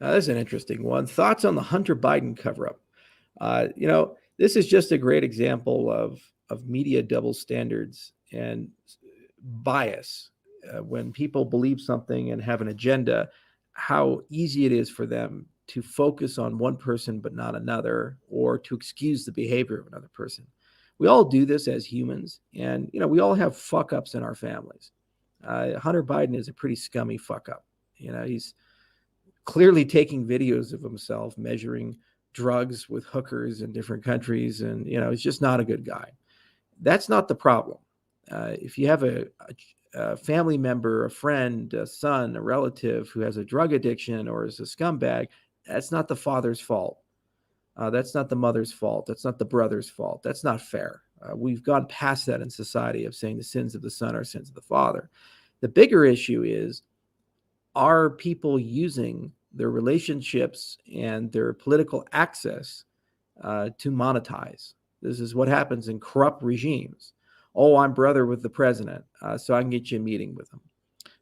That's an interesting one. Thoughts on the Hunter Biden cover-up? This is just a great example of media double standards and bias. When people believe something and have an agenda, how easy it is for them to focus on one person but not another, or to excuse the behavior of another person. We all do this as humans, and we all have fuck ups in our families. Hunter Biden is a pretty scummy fuck up. He's clearly taking videos of himself measuring drugs with hookers in different countries, and he's just not a good guy. That's not the problem. If you have a family member, a friend, a son, a relative who has a drug addiction or is a scumbag, that's not the father's fault. That's not the mother's fault. That's not the brother's fault. That's not fair. We've gone past that in society of saying the sins of the son are sins of the father. The bigger issue is, are people using their relationships and their political access to monetize? This is what happens in corrupt regimes. Oh, I'm brother with the president, so I can get you a meeting with him.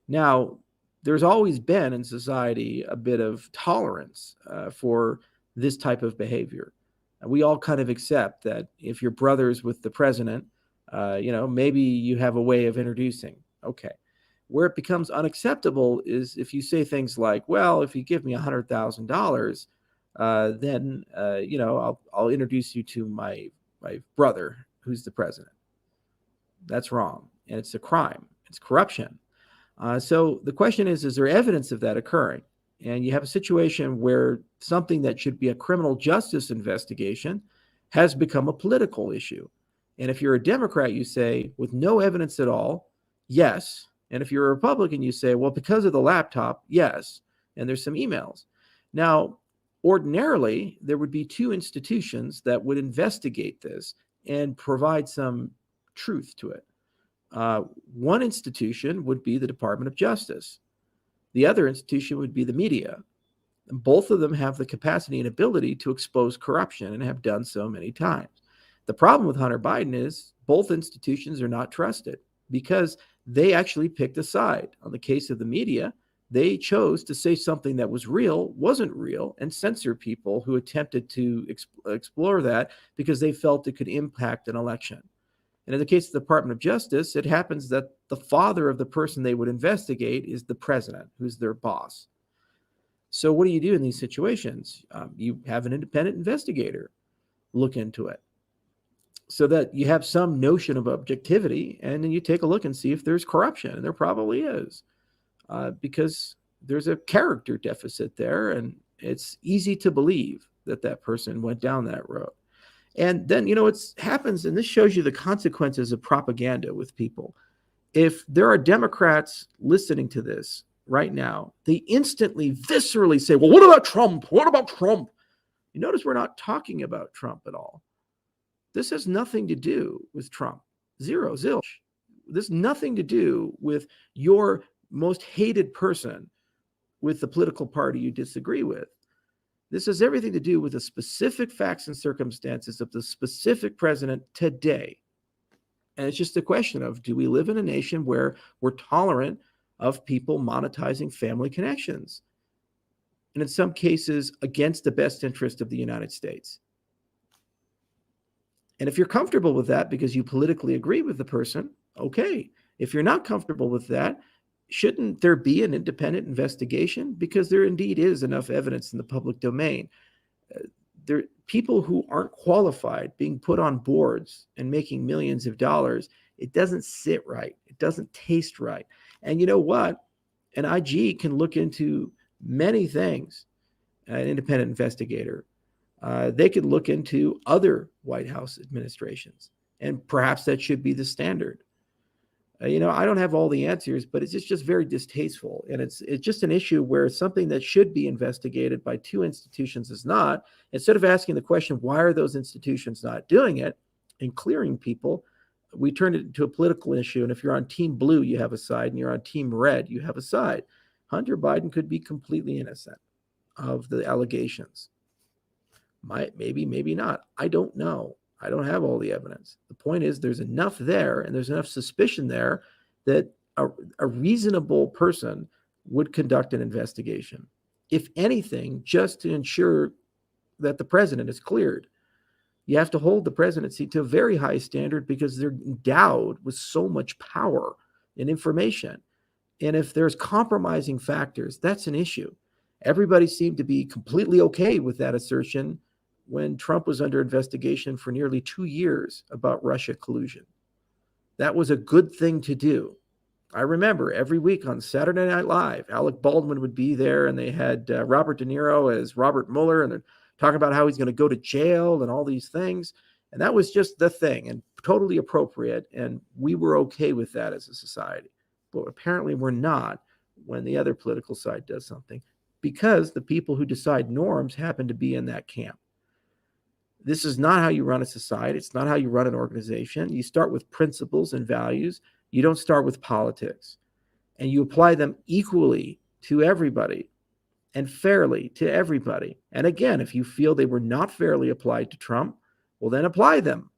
Now, there's always been in society a bit of tolerance for this type of behavior. We all kind of accept that if you're brothers with the president, maybe you have a way of introducing. Okay. Where it becomes unacceptable is if you say things like, well, if you give me $100,000, then I'll introduce you to my brother who's the president. That's wrong, and it's a crime. It's corruption. So the question is there evidence of that occurring? And you have a situation where something that should be a criminal justice investigation has become a political issue. And if you're a Democrat, you say, with no evidence at all, yes. And if you're a Republican, you say, well, because of the laptop, yes. And there's some emails. Now, ordinarily, there would be two institutions that would investigate this and provide some truth to it. One institution would be the Department of Justice. The other institution would be the media. And both of them have the capacity and ability to expose corruption and have done so many times. The problem with Hunter Biden is both institutions are not trusted because they actually picked a side. On the case of the media, they chose to say something that was real, wasn't real, and censor people who attempted to explore that because they felt it could impact an election. And in the case of the Department of Justice, it happens that the father of the person they would investigate is the president, who's their boss. So what do you do in these situations? You have an independent investigator look into it so that you have some notion of objectivity, and then you take a look and see if there's corruption. And there probably is, because there's a character deficit there, and it's easy to believe that that person went down that road. And then, it happens, and this shows you the consequences of propaganda with people. If there are Democrats listening to this right now, they instantly, viscerally say, well, what about Trump? What about Trump? You notice we're not talking about Trump at all. This has nothing to do with Trump. Zero, zilch. This has nothing to do with your most hated person with the political party you disagree with. This has everything to do with the specific facts and circumstances of the specific president today. And it's just a question of, do we live in a nation where we're tolerant of people monetizing family connections? And in some cases, against the best interest of the United States. And if you're comfortable with that because you politically agree with the person, okay. If you're not comfortable with that, shouldn't there be an independent investigation? Because there indeed is enough evidence in the public domain. There people who aren't qualified being put on boards and making millions of dollars. It doesn't sit right. It doesn't taste right. And you know what? An IG can look into many things, an independent investigator. They could look into other White House administrations, and perhaps that should be the standard. I don't have all the answers, but it's just very distasteful. And it's just an issue where something that should be investigated by two institutions is not. Instead of asking the question, why are those institutions not doing it and clearing people, we turn it into a political issue. And if you're on team blue, you have a side, and you're on team red, you have a side. Hunter Biden could be completely innocent of the allegations. Maybe, maybe not. I don't know. I don't have all the evidence. The point is there's enough there and there's enough suspicion there that a reasonable person would conduct an investigation. if anything, just to ensure that the president is cleared. You have to hold the presidency to a very high standard because they're endowed with so much power and information. And if there's compromising factors, that's an issue. Everybody seemed to be completely okay with that assertion when Trump was under investigation for nearly 2 years about Russia collusion. That was a good thing to do. I remember every week on Saturday Night Live, Alec Baldwin would be there, and they had Robert De Niro as Robert Mueller, and they're talking about how he's going to go to jail and all these things. And that was just the thing and totally appropriate. And we were okay with that as a society. But apparently we're not when the other political side does something, because the people who decide norms happen to be in that camp. This is not how you run a society. It's not how you run an organization. You start with principles and values. You don't start with politics. And you apply them equally to everybody and fairly to everybody. And again, if you feel they were not fairly applied to Trump, well, then apply them.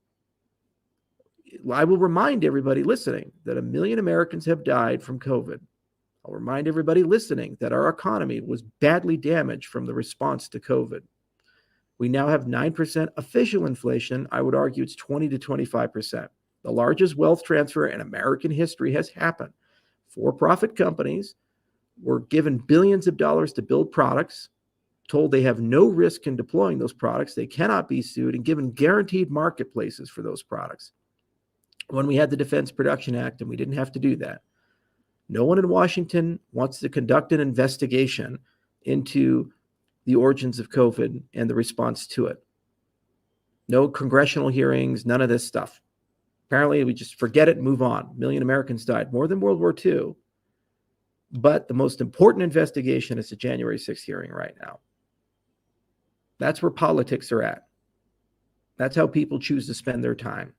I will remind everybody listening that 1 million Americans have died from COVID. I'll remind everybody listening that our economy was badly damaged from the response to COVID. We now have 9% official inflation. I would argue it's 20 to 25%. The largest wealth transfer in American history has happened. For-profit companies were given billions of dollars to build products, told they have no risk in deploying those products, they cannot be sued, and given guaranteed marketplaces for those products. When we had the Defense Production Act and we didn't have to do that, no one in Washington wants to conduct an investigation into the origins of COVID and the response to it. No congressional hearings, none of this stuff. Apparently, we just forget it and move on. 1 million Americans died, more than World War II. But the most important investigation is the January 6th hearing right now. That's where politics are at. That's how people choose to spend their time.